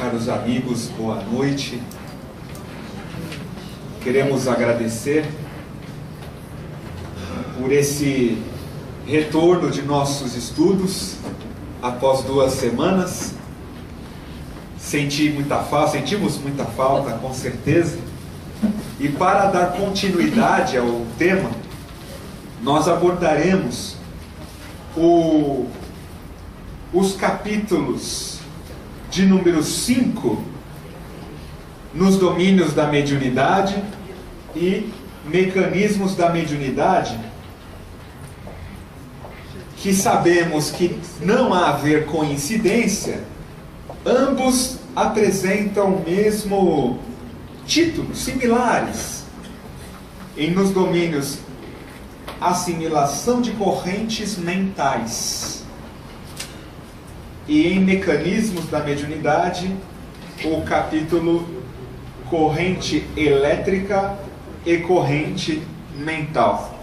Caros amigos, boa noite. Queremos agradecer por esse retorno de nossos estudos após 2 semanas. Sentimos muita falta, com certeza. E para dar continuidade ao tema, nós abordaremos os capítulos de número 5 nos domínios da mediunidade e mecanismos da mediunidade, que sabemos que não há a ver coincidência, ambos apresentam o mesmo título, similares, nos domínios assimilação de correntes mentais e em mecanismos da mediunidade, o capítulo corrente elétrica e corrente mental.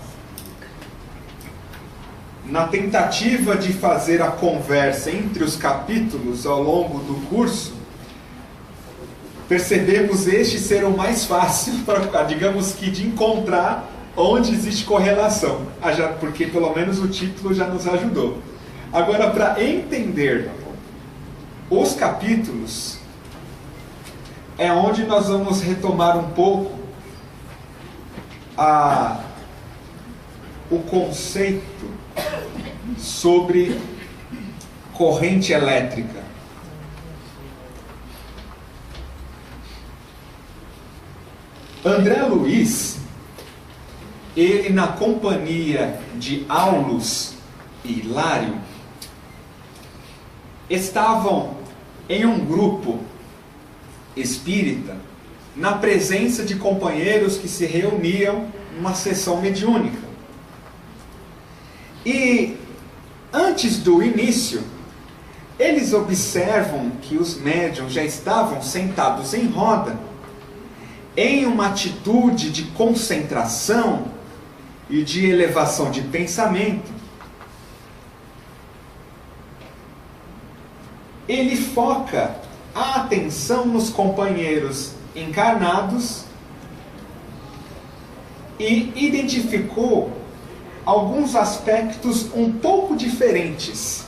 Na tentativa de fazer a conversa entre os capítulos ao longo do curso, percebemos este ser o mais fácil, digamos que, de encontrar onde existe correlação, porque pelo menos o título já nos ajudou. Agora, para entender os capítulos, é onde nós vamos retomar um pouco o conceito sobre corrente elétrica. André Luiz, ele, na companhia de Aulus e Hilário, estavam em um grupo espírita, na presença de companheiros que se reuniam numa sessão mediúnica. E antes do início, eles observam que os médiuns já estavam sentados em roda, em uma atitude de concentração e de elevação de pensamento. Ele foca a atenção nos companheiros encarnados e identificou alguns aspectos um pouco diferentes.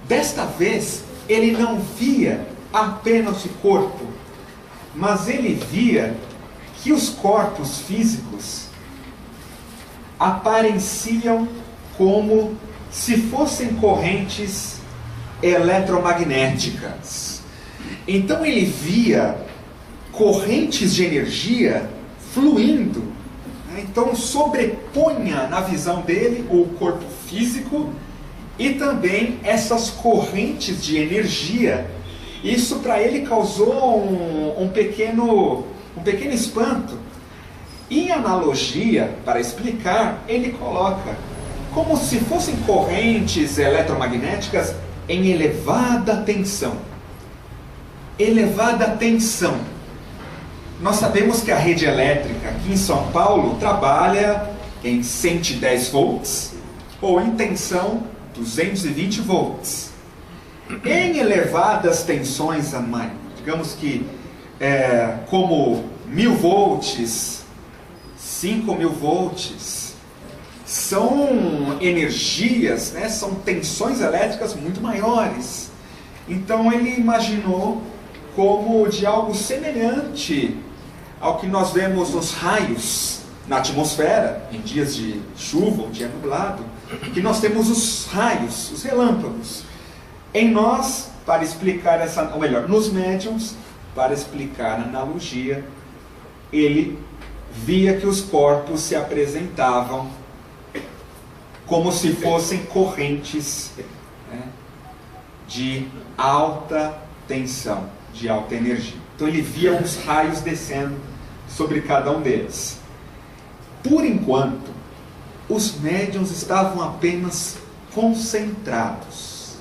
Desta vez, ele não via apenas o corpo, mas ele via que os corpos físicos apareciam como se fossem correntes eletromagnéticas. Então ele via correntes de energia fluindo. Então sobrepunha na visão dele o corpo físico e também essas correntes de energia. Isso para ele causou um pequeno espanto. Em analogia, para explicar, ele coloca como se fossem correntes eletromagnéticas em elevada tensão. Elevada tensão. Nós sabemos que a rede elétrica aqui em São Paulo trabalha em 110 volts ou em tensão 220 volts. Em elevadas tensões, digamos que como 1000 volts, 5000 volts, são energias, são tensões elétricas muito maiores. Então ele imaginou como de algo semelhante ao que nós vemos nos raios na atmosfera, em dias de chuva ou dia nublado, que nós temos os raios, os relâmpagos. Em nós, para explicar ou melhor, nos médiuns, para explicar a analogia, ele via que os corpos se apresentavam como se fossem correntes de alta tensão, de alta energia. Então ele via os raios descendo sobre cada um deles. Por enquanto, os médiuns estavam apenas concentrados.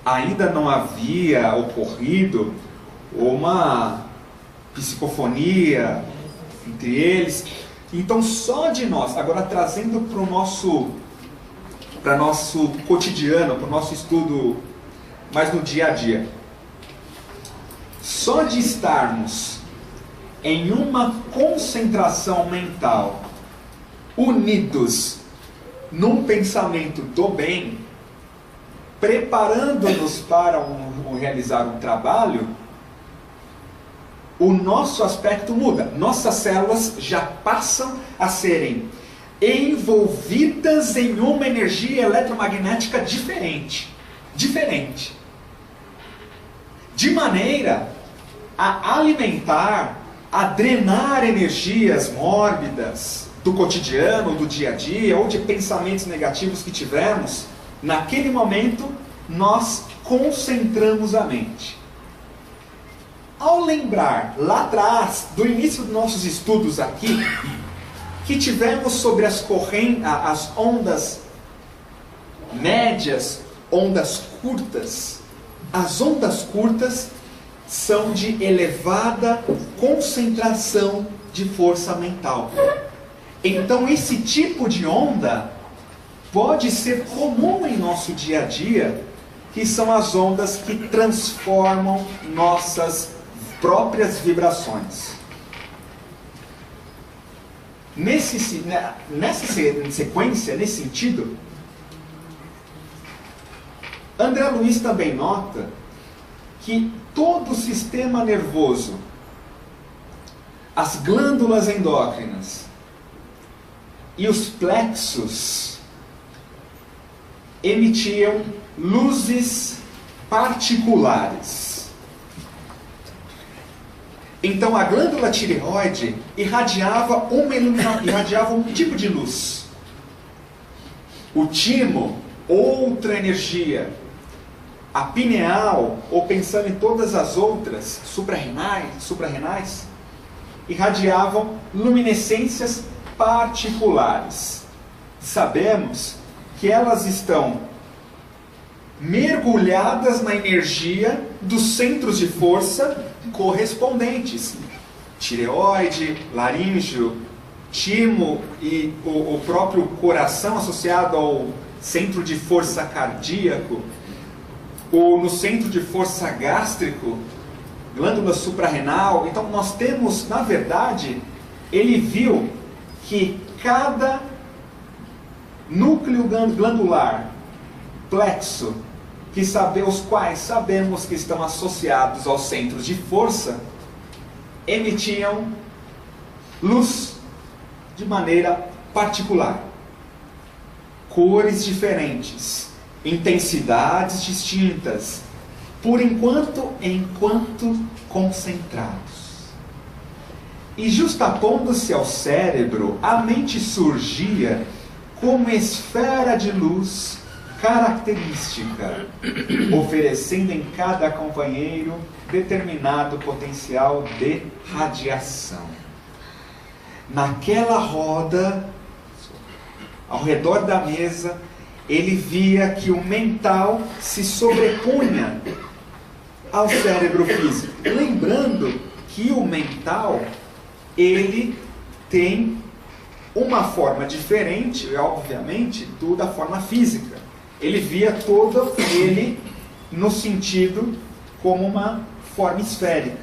Ainda não havia ocorrido uma psicofonia entre eles. Então só de nós, agora trazendo para o nosso cotidiano, para o nosso estudo mais no dia a dia. Só de estarmos em uma concentração mental, unidos num pensamento do bem, preparando-nos para realizar um trabalho, o nosso aspecto muda. Nossas células já passam a serem envolvidas em uma energia eletromagnética diferente. De maneira a alimentar, a drenar energias mórbidas do cotidiano, do dia a dia, ou de pensamentos negativos que tivemos. Naquele momento, nós concentramos a mente. Ao lembrar, lá atrás, do início dos nossos estudos aqui, que tivemos sobre as ondas médias, ondas curtas. As ondas curtas são de elevada concentração de força mental. Então esse tipo de onda pode ser comum em nosso dia a dia, que são as ondas que transformam nossas próprias vibrações. Nessa sequência, nesse sentido, André Luiz também nota que todo o sistema nervoso, as glândulas endócrinas e os plexos emitiam luzes particulares. Então a glândula tireoide irradiava um tipo de luz. O timo, outra energia. A pineal, ou pensando em todas as outras suprarrenais, irradiavam luminescências particulares. Sabemos que elas estão mergulhadas na energia dos centros de força correspondentes. Tireoide, laríngeo, timo e o próprio coração associado ao centro de força cardíaco, ou no centro de força gástrico, glândula suprarrenal. Então nós temos, na verdade, ele viu que cada núcleo glandular, plexo, os quais sabemos que estão associados aos centros de força, emitiam luz de maneira particular, cores diferentes, intensidades distintas, enquanto concentrados. E justapondo-se ao cérebro, a mente surgia como esfera de luz característica, oferecendo em cada companheiro determinado potencial de radiação. Naquela roda, ao redor da mesa, ele via que o mental se sobrepunha ao cérebro físico. Lembrando que o mental, ele tem uma forma diferente, obviamente, da forma física. Ele via todo ele no sentido como uma forma esférica.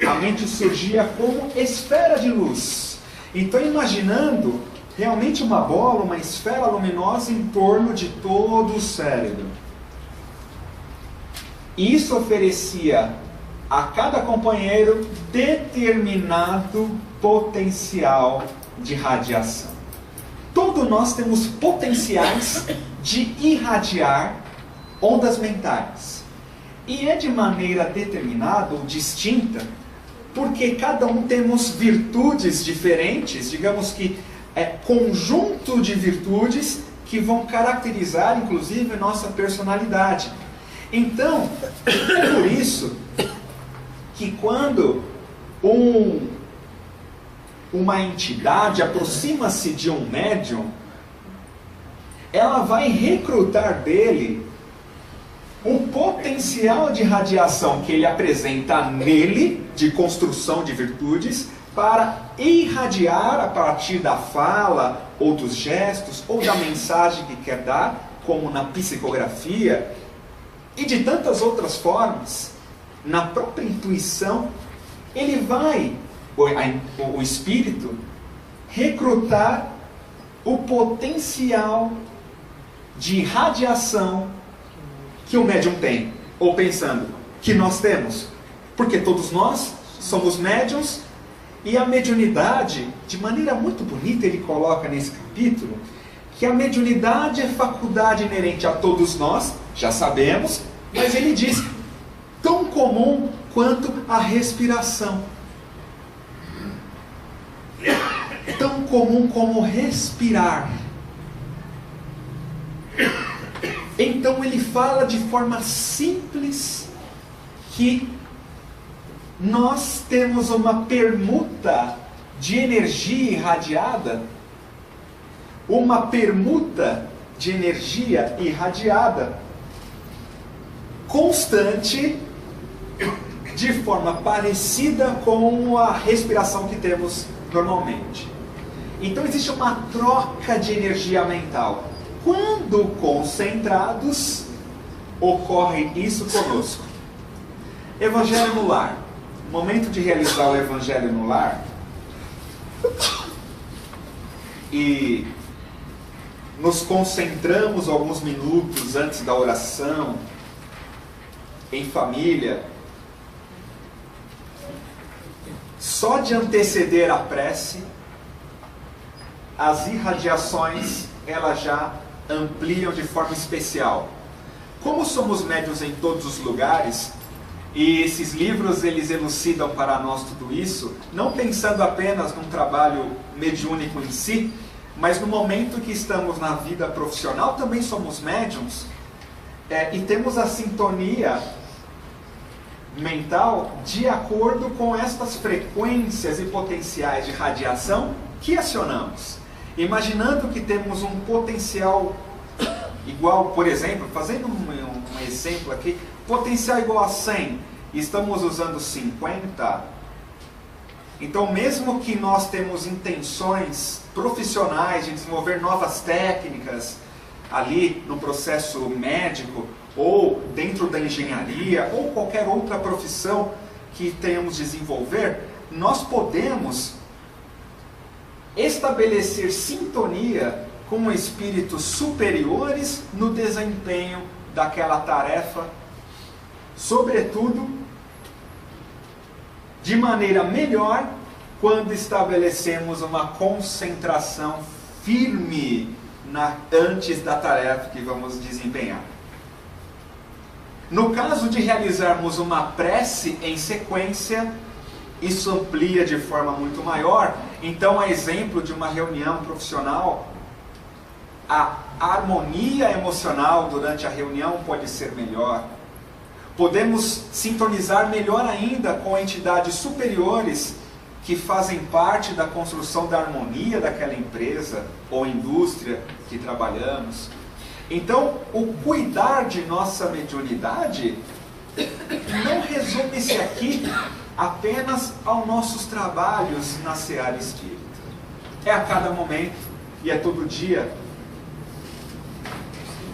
A mente surgia como esfera de luz. Então, imaginando realmente uma bola, uma esfera luminosa em torno de todo o cérebro. E isso oferecia a cada companheiro determinado potencial de radiação. Todos nós temos potenciais de irradiar ondas mentais. E é de maneira determinada ou distinta, porque cada um temos virtudes diferentes, digamos que conjunto de virtudes que vão caracterizar, inclusive, nossa personalidade. Então, é por isso que quando uma entidade aproxima-se de um médium, ela vai recrutar dele o potencial de radiação que ele apresenta nele, de construção de virtudes, para irradiar a partir da fala, ou dos gestos, ou da mensagem que quer dar, como na psicografia, e de tantas outras formas, na própria intuição, ele vai, o espírito, recrutar o potencial de radiação que o médium tem, ou pensando que nós temos, porque todos nós somos médiums, e a mediunidade, de maneira muito bonita, ele coloca nesse capítulo, que a mediunidade é faculdade inerente a todos nós, já sabemos, mas ele diz, tão comum quanto a respiração. Tão comum como respirar. Então ele fala de forma simples que nós temos uma permuta de energia irradiada, constante, de forma parecida com a respiração que temos normalmente. Então existe uma troca de energia mental. Quando concentrados, ocorre isso conosco. Evangelho no lar. Momento de realizar o Evangelho no lar. E nos concentramos alguns minutos antes da oração, em família. Só de anteceder a prece, as irradiações, elas já ampliam de forma especial. Como somos médiuns em todos os lugares, e esses livros eles elucidam para nós tudo isso, não pensando apenas num trabalho mediúnico em si, mas no momento que estamos na vida profissional, também somos médiuns, e temos a sintonia mental de acordo com estas frequências e potenciais de radiação que acionamos. Imaginando que temos um potencial igual, por exemplo, fazendo um exemplo aqui, potencial igual a 100, estamos usando 50, então mesmo que nós temos intenções profissionais de desenvolver novas técnicas ali no processo médico, ou dentro da engenharia, ou qualquer outra profissão que tenhamos de desenvolver, nós podemos estabelecer sintonia com espíritos superiores no desempenho daquela tarefa, sobretudo de maneira melhor quando estabelecemos uma concentração firme antes da tarefa que vamos desempenhar. No caso de realizarmos uma prece em sequência, isso amplia de forma muito maior. Então, a exemplo de uma reunião profissional, a harmonia emocional durante a reunião pode ser melhor. Podemos sintonizar melhor ainda com entidades superiores que fazem parte da construção da harmonia daquela empresa ou indústria que trabalhamos. Então, o cuidar de nossa mediunidade não resume-se aqui apenas aos nossos trabalhos na seara espírita. É a cada momento e é todo dia.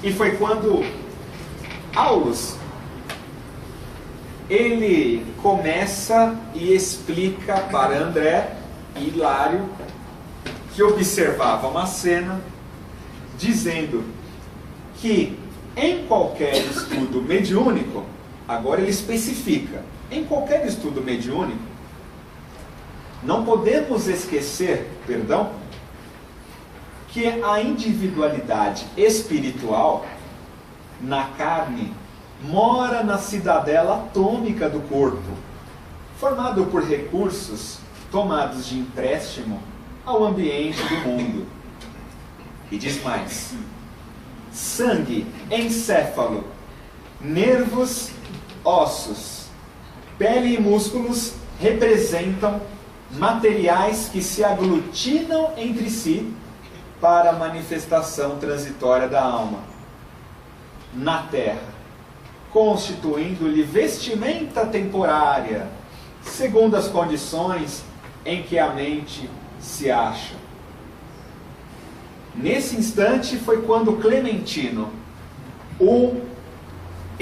E foi quando Aulus, ele começa e explica para André e Hilário, que observavam uma cena, dizendo que em qualquer estudo mediúnico, agora ele especifica, em qualquer estudo mediúnico, não podemos esquecer, que a individualidade espiritual na carne mora na cidadela atômica do corpo, formado por recursos tomados de empréstimo ao ambiente do mundo. E diz mais: sangue, encéfalo, nervos, ossos, pele e músculos representam materiais que se aglutinam entre si para a manifestação transitória da alma na terra, constituindo-lhe vestimenta temporária, segundo as condições em que a mente se acha. Nesse instante foi quando Clementino, o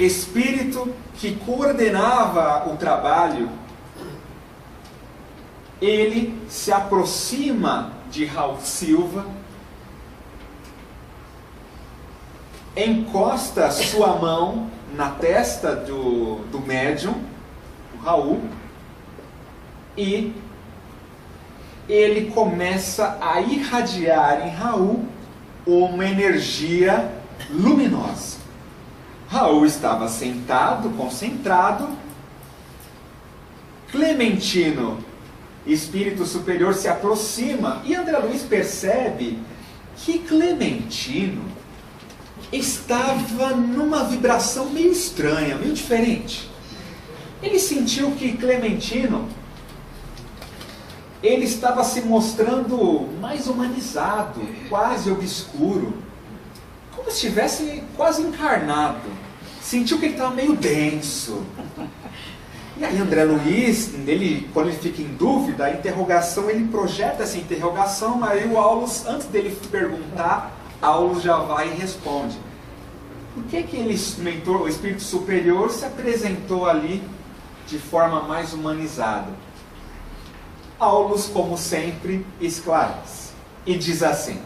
espírito que coordenava o trabalho, ele se aproxima de Raul Silva, encosta sua mão na testa do médium, o Raul, e ele começa a irradiar em Raul uma energia luminosa. Raul estava sentado, concentrado. Clementino, espírito superior, se aproxima e André Luiz percebe que Clementino estava numa vibração meio estranha, meio diferente. Ele sentiu que Clementino, ele estava se mostrando mais humanizado, quase obscuro, como se estivesse quase encarnado. Sentiu que ele estava meio denso. E aí André Luiz, quando ele fica em dúvida, a interrogação, ele projeta essa interrogação, aí o Aulus, antes dele perguntar, Aulus já vai e responde. Por que o espírito superior se apresentou ali de forma mais humanizada? Aulus, como sempre, esclarece e diz assim: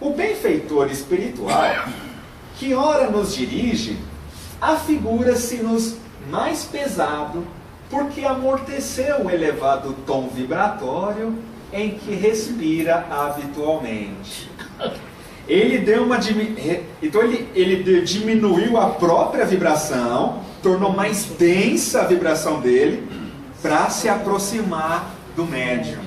o benfeitor espiritual, que ora nos dirige, afigura-se-nos mais pesado, porque amorteceu o elevado tom vibratório em que respira habitualmente. Então ele diminuiu a própria vibração, tornou mais densa a vibração dele, para se aproximar do médium.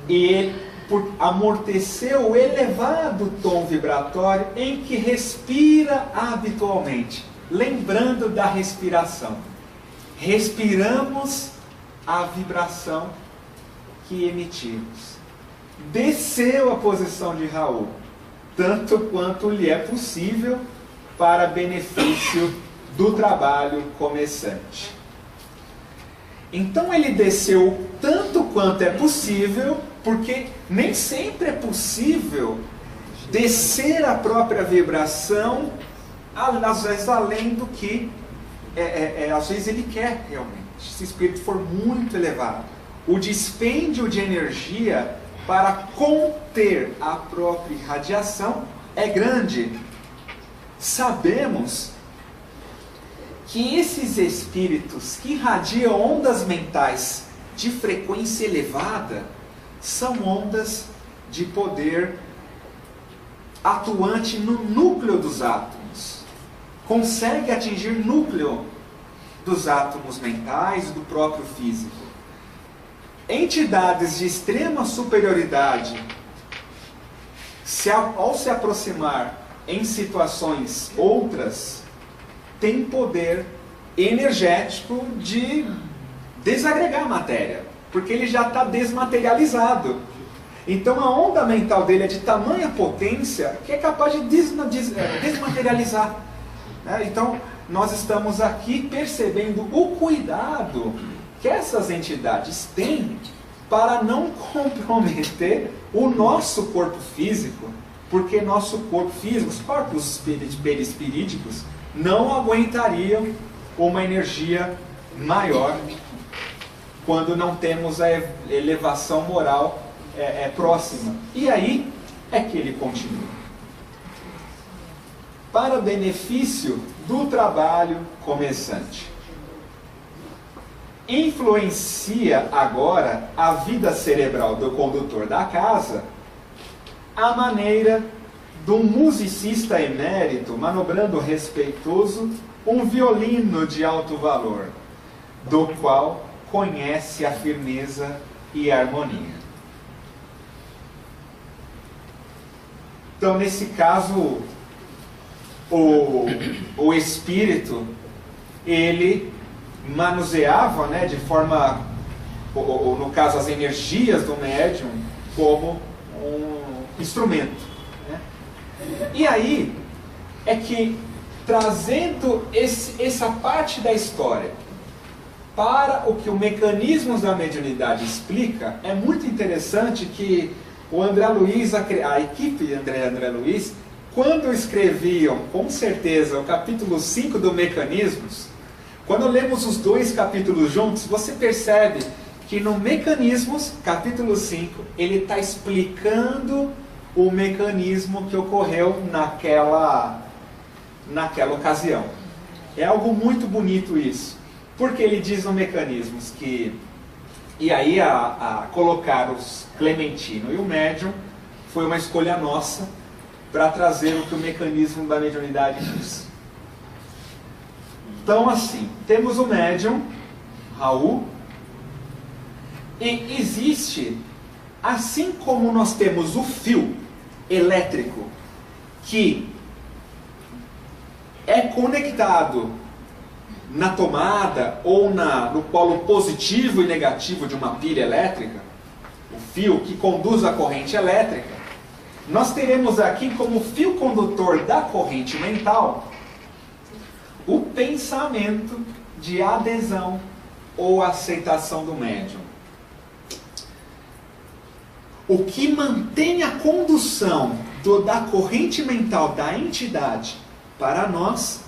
E ele amorteceu o elevado tom vibratório em que respira habitualmente. Lembrando da respiração. Respiramos a vibração que emitimos. Desceu a posição de Raul, tanto quanto lhe é possível, para benefício do trabalho começante. Então ele desceu tanto quanto é possível, porque nem sempre é possível descer a própria vibração, às vezes além do que às vezes ele quer realmente. Se o espírito for muito elevado, o dispêndio de energia para conter a própria irradiação é grande. Sabemos que esses espíritos que irradiam ondas mentais de frequência elevada são ondas de poder atuante no núcleo dos átomos. Consegue atingir o núcleo dos átomos mentais e do próprio físico. Entidades de extrema superioridade, ao se aproximar em situações outras, tem poder energético de desagregar a matéria, porque ele já está desmaterializado. Então a onda mental dele é de tamanha potência que é capaz de desmaterializar. Então nós estamos aqui percebendo o cuidado que essas entidades têm para não comprometer o nosso corpo físico, porque nosso corpo físico, os corpos perispirídicos, não aguentariam uma energia maior quando não temos a elevação moral próxima. E aí é que ele continua. Para benefício do trabalho começante. Influencia agora a vida cerebral do condutor da casa a maneira do musicista emérito manobrando respeitoso um violino de alto valor, do qual conhece a firmeza e a harmonia. Então, nesse caso, o espírito, ele manuseava, de forma, no caso, as energias do médium, como um instrumento. E aí, é que, trazendo essa parte da história para o que o mecanismo da mediunidade explica, é muito interessante que o André Luiz, a equipe de André Luiz, quando escreviam, com certeza, o capítulo 5 do Mecanismos, quando lemos os dois capítulos juntos, você percebe que no Mecanismos, capítulo 5, ele está explicando o mecanismo que ocorreu naquela ocasião. É algo muito bonito isso, porque ele diz no Mecanismos que, e aí a colocar os Clementino e o médium foi uma escolha nossa para trazer o que o mecanismo da mediunidade diz. Então, assim, temos o médium, Raul, e existe, assim como nós temos o fio elétrico, que é conectado na tomada ou no polo positivo e negativo de uma pilha elétrica, o fio que conduz a corrente elétrica, nós teremos aqui como fio condutor da corrente mental o pensamento de adesão ou aceitação do médium. O que mantém a condução da corrente mental da entidade para nós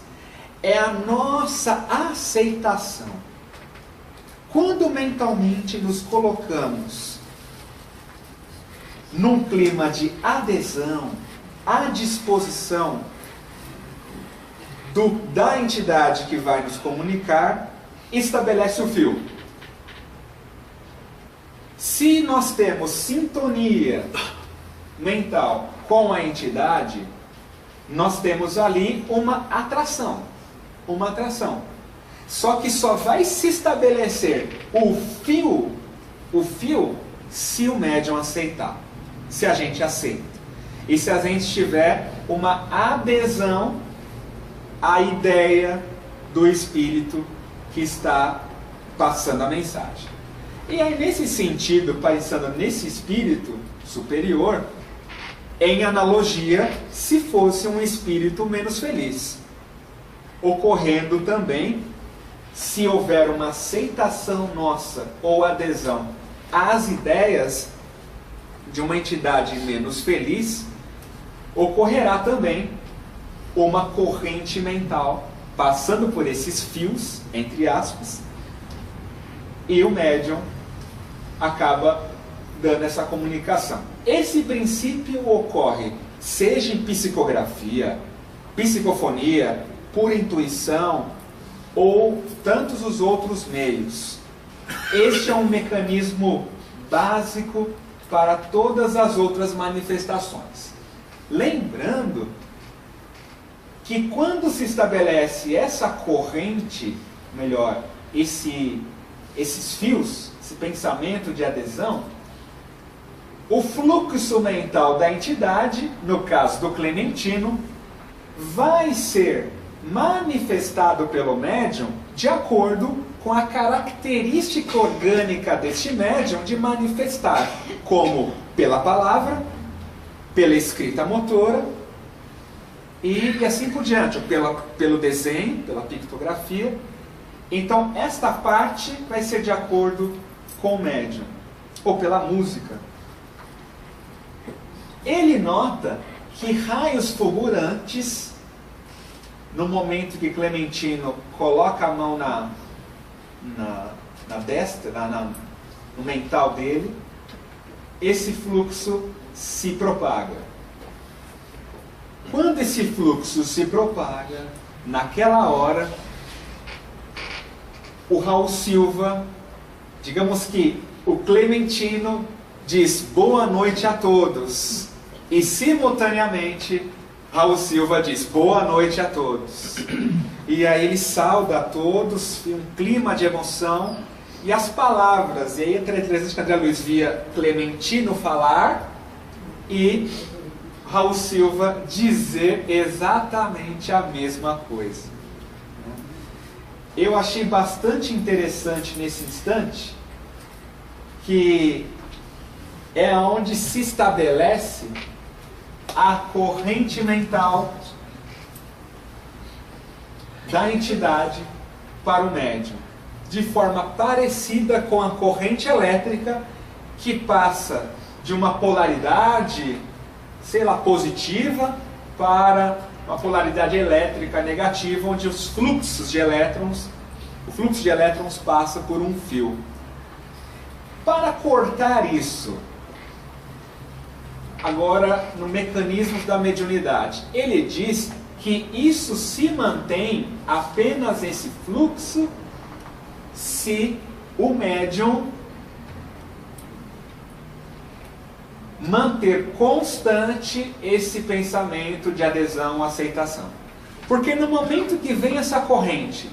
é a nossa aceitação. Quando mentalmente nos colocamos num clima de adesão, à disposição da entidade que vai nos comunicar, estabelece o fio. Se nós temos sintonia mental com a entidade, nós temos ali uma atração. Uma atração. Só que só vai se estabelecer o fio, se o médium aceitar. Se a gente aceita. E se a gente tiver uma adesão à ideia do espírito que está passando a mensagem. E aí, nesse sentido, pensando nesse espírito superior, em analogia, se fosse um espírito menos feliz, ocorrendo também, se houver uma aceitação nossa ou adesão às ideias de uma entidade menos feliz, ocorrerá também uma corrente mental passando por esses fios, entre aspas, e o médium acaba dando essa comunicação. Esse princípio ocorre seja em psicografia, psicofonia, por intuição ou tantos os outros meios. Este é um mecanismo básico para todas as outras manifestações. Lembrando que quando se estabelece essa corrente, melhor, esses fios, esse pensamento de adesão, o fluxo mental da entidade, no caso do Clementino, vai ser manifestado pelo médium de acordo com a característica orgânica deste médium de manifestar, como pela palavra, pela escrita motora e assim por diante, pelo desenho, pela pictografia. Então, esta parte vai ser de acordo com o médium, ou pela música. Ele nota que raios fulgurantes, no momento que Clementino coloca a mão na destra, no mental dele, esse fluxo se propaga. Quando esse fluxo se propaga, naquela hora, o Raul Silva, digamos que o Clementino diz boa noite a todos, e simultaneamente Raul Silva diz boa noite a todos. E aí ele sauda a todos, um clima de emoção, e as palavras, e aí a interessante que André Luiz via Clementino falar e Raul Silva dizer exatamente a mesma coisa. Eu achei bastante interessante nesse instante que é onde se estabelece a corrente mental da entidade para o médium, de forma parecida com a corrente elétrica que passa de uma polaridade, sei lá, positiva para uma polaridade elétrica negativa, onde os fluxos de elétrons, o fluxo de elétrons passa por um fio. Para cortar isso, agora no mecanismo da mediunidade, ele diz que isso se mantém, apenas esse fluxo, se o médium manter constante esse pensamento de adesão, aceitação. Porque no momento que vem essa corrente,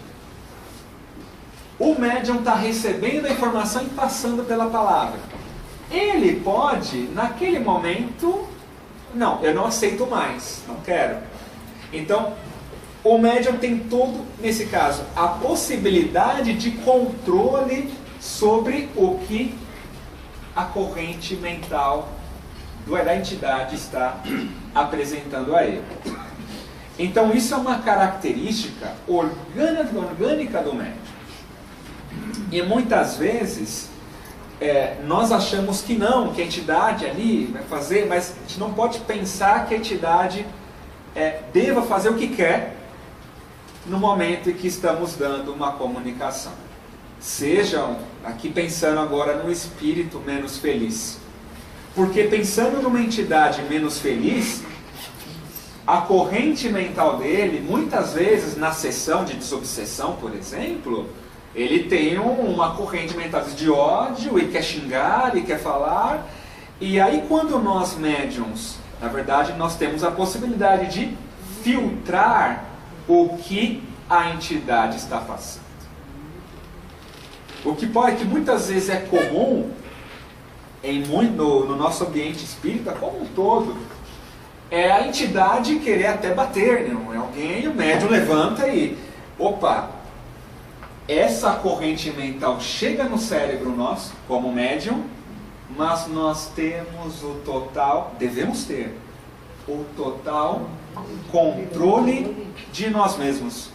o médium está recebendo a informação e passando pela palavra. Ele pode, naquele momento, não, eu não aceito mais, não quero. Então, o médium tem todo, nesse caso, a possibilidade de controle sobre o que a corrente mental da entidade está apresentando a ele. Então, isso é uma característica orgânica do médium. E muitas vezes nós achamos que não, que a entidade ali vai fazer, mas a gente não pode pensar que a entidade deva fazer o que quer no momento em que estamos dando uma comunicação. Sejam, aqui pensando agora no espírito menos feliz. Porque pensando numa entidade menos feliz, a corrente mental dele, muitas vezes na sessão de desobsessão, por exemplo, ele tem uma corrente mental de ódio, e quer xingar, e quer falar. E aí quando nós médiums, na verdade nós temos a possibilidade de filtrar o que a entidade está passando. O que muitas vezes é comum no nosso ambiente espírita como um todo, é a entidade querer até bater, não é alguém, o médium levanta e, opa, essa corrente mental chega no cérebro nosso, como médium, mas nós temos o total, devemos ter, o total controle de nós mesmos.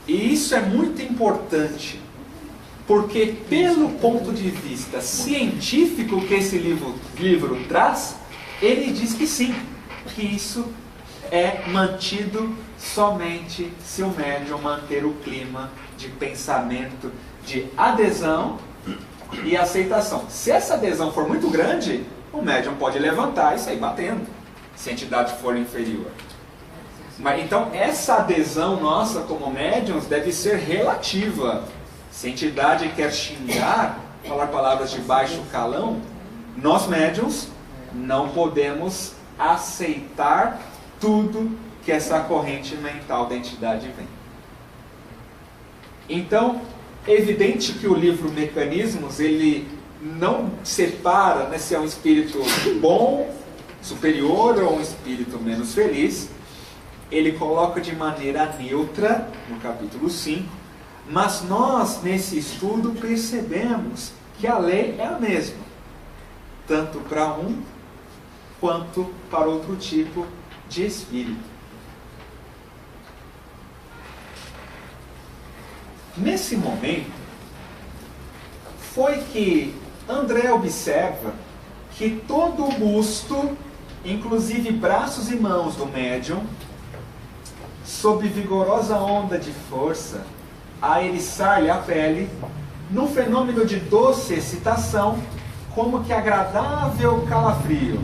E isso é muito importante, porque pelo ponto de vista científico que esse livro traz, ele diz que sim, que isso é mantido somente se o médium manter o clima de pensamento, de adesão e aceitação. Se essa adesão for muito grande, o médium pode levantar e sair batendo, se a entidade for inferior. Mas, então, essa adesão nossa como médiums deve ser relativa. Se a entidade quer xingar, falar palavras de baixo calão, nós médiums não podemos aceitar tudo que essa corrente mental da entidade vem. Então, é evidente que o livro Mecanismos, ele não separa, né, se é um espírito bom, superior ou um espírito menos feliz. Ele coloca de maneira neutra, no capítulo 5, mas nós, nesse estudo, percebemos que a lei é a mesma, tanto para um quanto para outro tipo de espírito. Nesse momento, foi que André observa que todo o busto, inclusive braços e mãos do médium, sob vigorosa onda de força, a eriçar-lhe a pele, num fenômeno de doce excitação, como que agradável calafrio.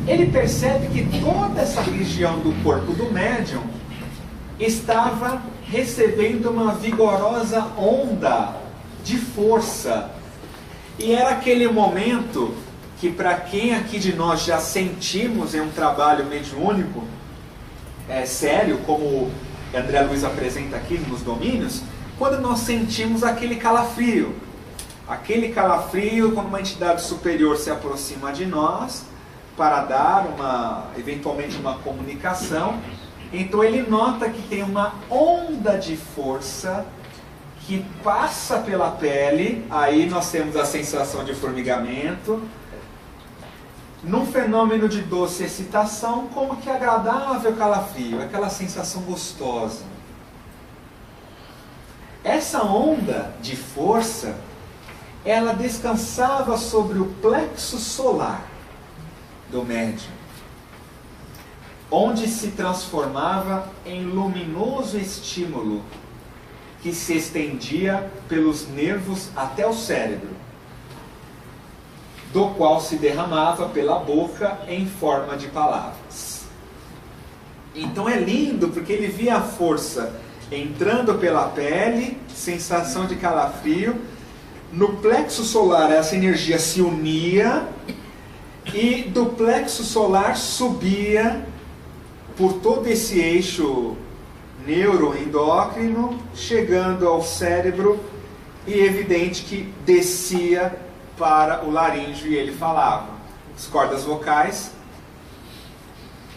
Ele percebe que toda essa região do corpo do médium estava recebendo uma vigorosa onda de força. E era aquele momento que, para quem aqui de nós já sentimos em um trabalho mediúnico sério, como André Luiz apresenta aqui nos domínios, quando nós sentimos aquele calafrio. Aquele calafrio quando uma entidade superior se aproxima de nós para dar eventualmente uma comunicação. Então ele nota que tem uma onda de força que passa pela pele, aí nós temos a sensação de formigamento, num fenômeno de doce excitação, como que agradável calafrio, aquela sensação gostosa. Essa onda de força, ela descansava sobre o plexo solar do médium. onde se transformava em luminoso estímulo que se estendia pelos nervos até o cérebro, do qual se derramava pela boca em forma de palavras. Então é lindo, porque ele via a força entrando pela pele, sensação de calafrio. No plexo solar essa energia se unia e do plexo solar subia por todo esse eixo neuroendócrino, chegando ao cérebro, e evidente que descia para o laríngeo e ele falava. As cordas vocais,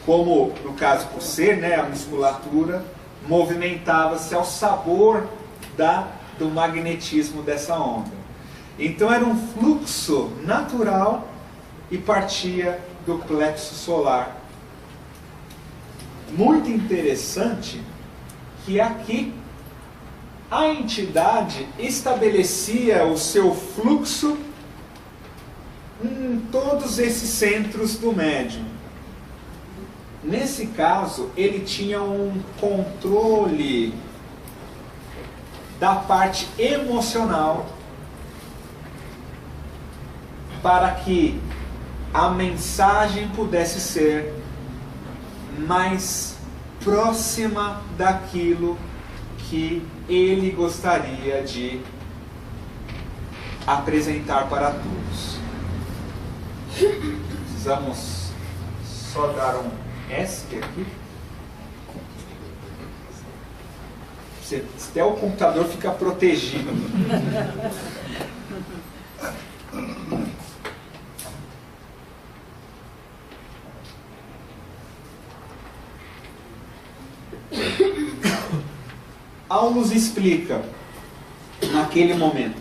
como no caso por ser, né, a musculatura, movimentava-se ao sabor do magnetismo dessa onda. Então era um fluxo natural e partia do plexo solar. Muito interessante que aqui a entidade estabelecia o seu fluxo em todos esses centros do médium. Nesse caso, ele tinha um controle da parte emocional para que a mensagem pudesse ser mais próxima daquilo que ele gostaria de apresentar para todos. Precisamos só dar um ESC aqui. Até o computador fica protegido. Aulus explica, naquele momento,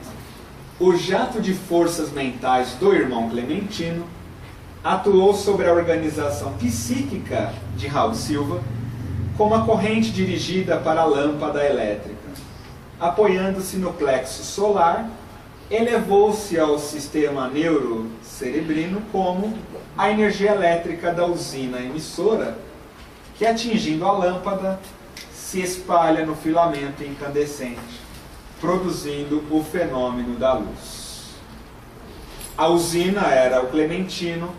o jato de forças mentais do irmão Clementino atuou sobre a organização psíquica de Raul Silva como a corrente dirigida para a lâmpada elétrica. Apoiando-se no plexo solar, elevou-se ao sistema neurocerebrino como a energia elétrica da usina emissora, que, atingindo a lâmpada, se espalha no filamento incandescente, produzindo o fenômeno da luz. A usina era o Clementino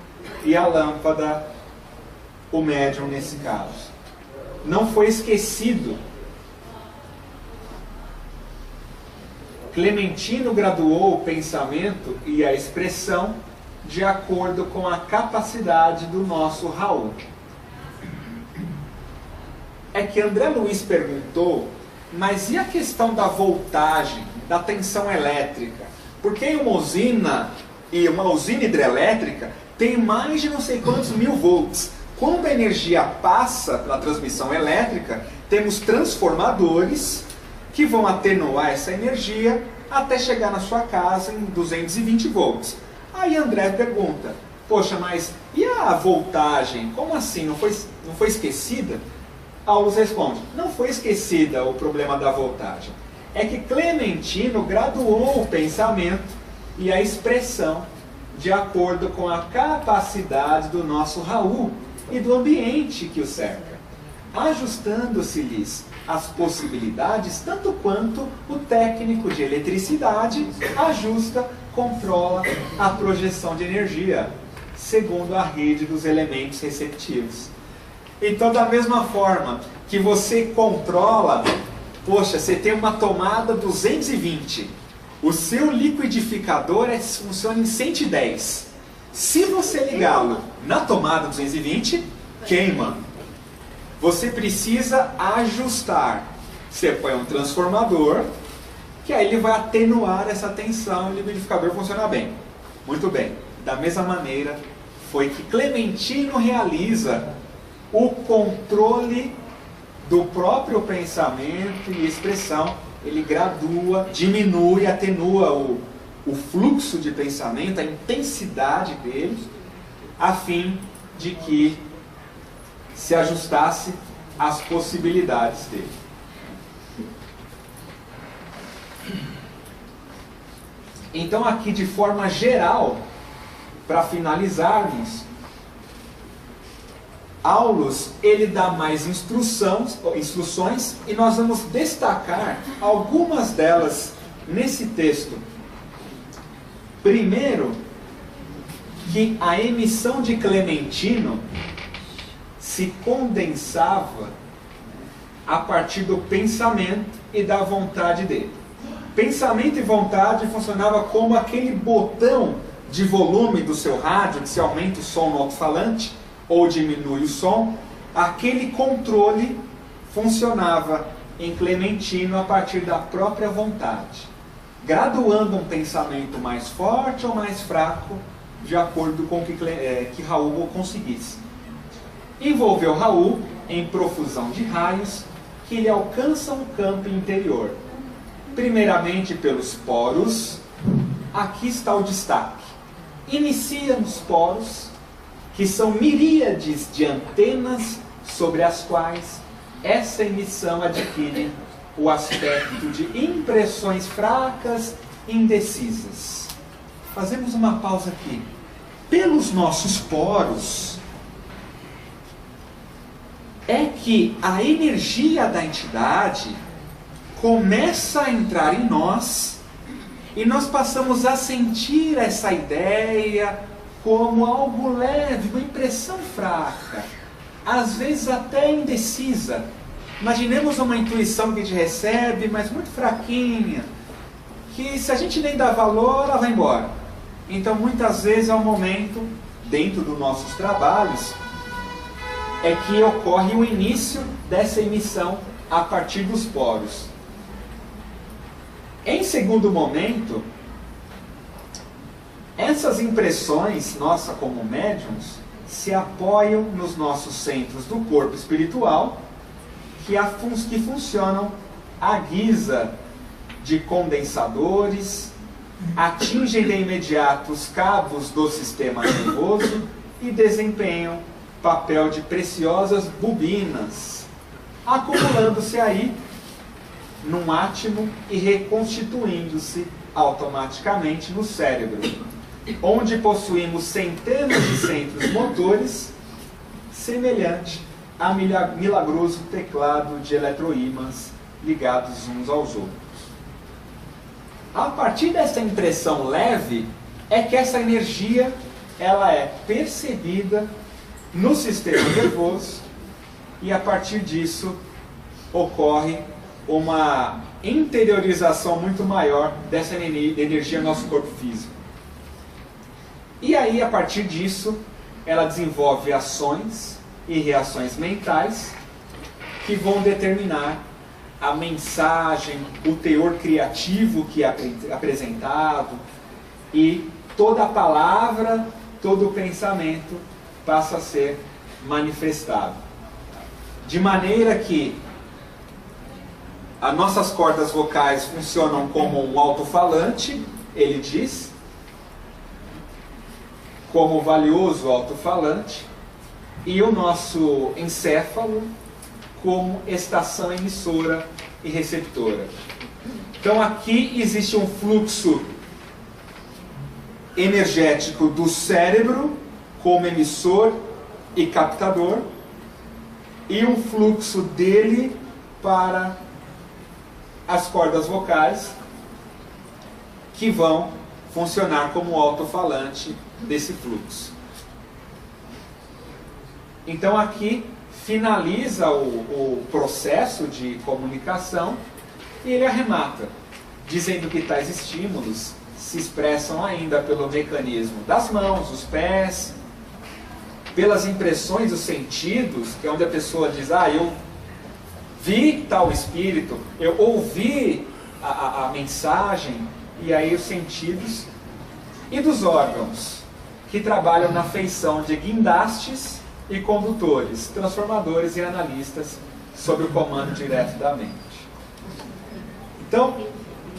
e a lâmpada o médium nesse caso. Não foi esquecido. Clementino graduou o pensamento e a expressão de acordo com a capacidade do nosso Raul. É que André Luiz perguntou, mas e a questão da voltagem, da tensão elétrica? Porque uma usina hidrelétrica tem mais de não sei quantos mil volts. Quando a energia passa pela transmissão elétrica, temos transformadores que vão atenuar essa energia até chegar na sua casa em 220 volts. Aí André pergunta, poxa, mas e a voltagem? Como assim? Não foi esquecida? Aulus responde, não foi esquecida o problema da voltagem. É que Clementino graduou o pensamento e a expressão de acordo com a capacidade do nosso Raul e do ambiente que o cerca, ajustando-se-lhes as possibilidades tanto quanto o técnico de eletricidade ajusta, controla a projeção de energia, segundo a rede dos elementos receptivos. Então, da mesma forma que você controla, poxa, você tem uma tomada 220, o seu liquidificador funciona em 110. Se você ligá-lo na tomada 220, queima. Você precisa ajustar. Você põe um transformador, que aí ele vai atenuar essa tensão e o liquidificador funciona bem. Muito bem. Da mesma maneira, foi que Clementino realiza o controle do próprio pensamento e expressão. Ele gradua, diminui, atenua o fluxo de pensamento, a intensidade dele, a fim de que se ajustasse às possibilidades dele. Então aqui, de forma geral, para finalizarmos, Aulus, ele dá mais instruções e nós vamos destacar algumas delas nesse texto. Primeiro, que a emissão de Clementino se condensava a partir do pensamento e da vontade dele. Pensamento e vontade funcionava como aquele botão de volume do seu rádio, que se aumenta o som no alto-falante ou diminui o som. Aquele controle funcionava em Clementino a partir da própria vontade, graduando um pensamento mais forte ou mais fraco, de acordo com o que Raul conseguisse. Envolveu Raul em profusão de raios que lhe alcançam o campo interior. Primeiramente pelos poros. Aqui está o destaque. Inicia nos poros, que são miríades de antenas sobre as quais essa emissão adquire o aspecto de impressões fracas, indecisas. Fazemos uma pausa aqui. Pelos nossos poros é que a energia da entidade começa a entrar em nós e nós passamos a sentir essa ideia como algo leve, uma impressão fraca, às vezes até indecisa. Imaginemos uma intuição que a gente recebe, mas muito fraquinha, que se a gente nem dá valor, ela vai embora. Então muitas vezes é um momento, dentro dos nossos trabalhos, é que ocorre o início dessa emissão a partir dos poros. Em segundo momento, essas impressões, nossa como médiums, se apoiam nos nossos centros do corpo espiritual, que funcionam à guisa de condensadores, atingem de imediato os cabos do sistema nervoso e desempenham papel de preciosas bobinas, acumulando-se aí num átimo e reconstituindo-se automaticamente no cérebro, onde possuímos centenas de centros motores, semelhante a milagroso teclado de eletroímãs ligados uns aos outros. A partir dessa impressão leve, é que essa energia ela é percebida no sistema nervoso e a partir disso ocorre uma interiorização muito maior dessa energia no nosso corpo físico. E aí, a partir disso, ela desenvolve ações e reações mentais que vão determinar a mensagem, o teor criativo que é apresentado, e toda a palavra, todo o pensamento passa a ser manifestado. De maneira que as nossas cordas vocais funcionam como um alto-falante, ele diz, como valioso alto-falante, e o nosso encéfalo como estação emissora e receptora. Então aqui existe um fluxo energético do cérebro como emissor e captador, e um fluxo dele para as cordas vocais, que vão funcionar como alto-falante desse fluxo. Então aqui finaliza o processo de comunicação e ele arremata, dizendo que tais estímulos se expressam ainda pelo mecanismo das mãos, os pés, pelas impressões dos sentidos, que é onde a pessoa diz, eu vi tal espírito, eu ouvi a mensagem, e aí os sentidos, e dos órgãos, que trabalham na feição de guindastes e condutores, transformadores e analistas, sob o comando direto da mente. Então,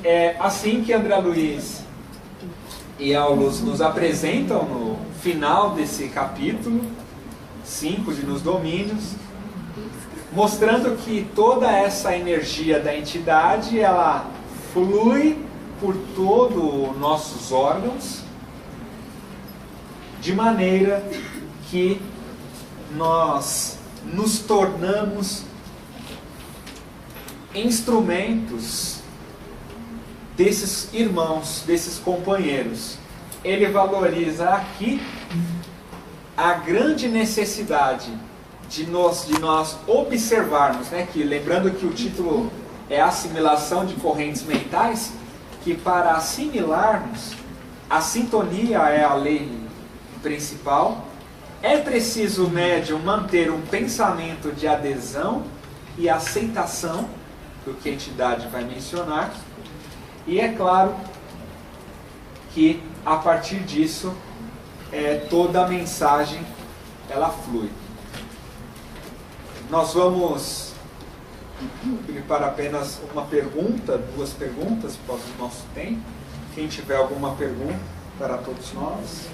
é assim que André Luiz e Aulus nos apresentam no final desse capítulo 5 de Nos Domínios, mostrando que toda essa energia da entidade, ela flui por todos os nossos órgãos, de maneira que nós nos tornamos instrumentos desses irmãos, desses companheiros. Ele valoriza aqui a grande necessidade de nós observarmos, né, que, lembrando que o título é Assimilação de Correntes Mentais, que para assimilarmos, a sintonia é a lei principal. É preciso o médium manter um pensamento de adesão e aceitação do que a entidade vai mencionar, e é claro que a partir disso toda a mensagem ela flui. Nós vamos para apenas uma pergunta, 2 perguntas, por causa do nosso tempo. Quem tiver alguma pergunta para todos nós.